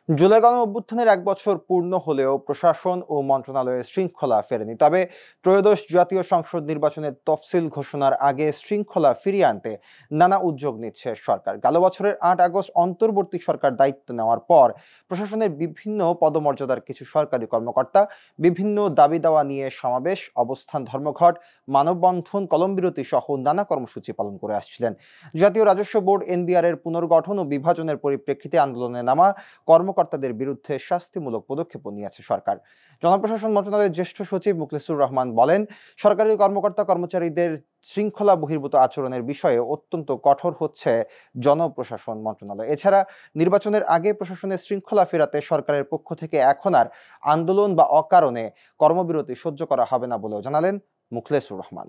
জুলাই গণঅভ্যুত্থানের ১ বছর পূর্ণ হলেও প্রশাসন ও মন্ত্রণালয়ের শৃঙ্খলা ফেরেনি। তবে ত্রয়োদশ জাতীয় সংসদ নির্বাচনের তফসিল ঘোষণার আগে শৃঙ্খলা ফিরিয়ে আনতে নানা উদ্যোগ নিচ্ছে সরকার। গেল বছরের ৮ আগস্ট অন্তর্বর্তী সরকার দায়িত্ব নেওয়ার পর প্রশাসনের বিভিন্ন পদমর্যাদার কিছু সরকারি কর্মকর্তা বিভিন্ন দাবি দাওয়া নিয়ে সমাবেশ, অবস্থান ধর্মঘট, মানববন্ধন, কলমবিরতি সহ নানা কর্মসূচি পালন করে আসছিলেন। জাতীয় রাজস্ব বোর্ড এনবিআর এর পুনর্গঠন ও বিভাজনের পরিপ্রেক্ষিতে আন্দোলনে নামা কর্মকর্তাদের বিরুদ্ধে শাস্তিমূলক পদক্ষেপও নিয়েছে সরকার। জনপ্রশাসন মন্ত্রণালয়ের জ্যেষ্ঠ সচিব মুখলেসুর রহমান বলেন, সরকারি কর্মকর্তা কর্মচারীদের শৃঙ্খলা বহির্ভূত আচরণের বিষয়ে অত্যন্ত কঠোর হচ্ছে জনপ্রশাসন মন্ত্রণালয়। এছাড়া নির্বাচনের আগে প্রশাসনের শৃঙ্খলা ফেরাতে সরকারের পক্ষ থেকে এখন আর আন্দোলন বা অকারণে কর্মবিরতি সহ্য করা হবে না বলেও জানালেন মুখলেসুর রহমান।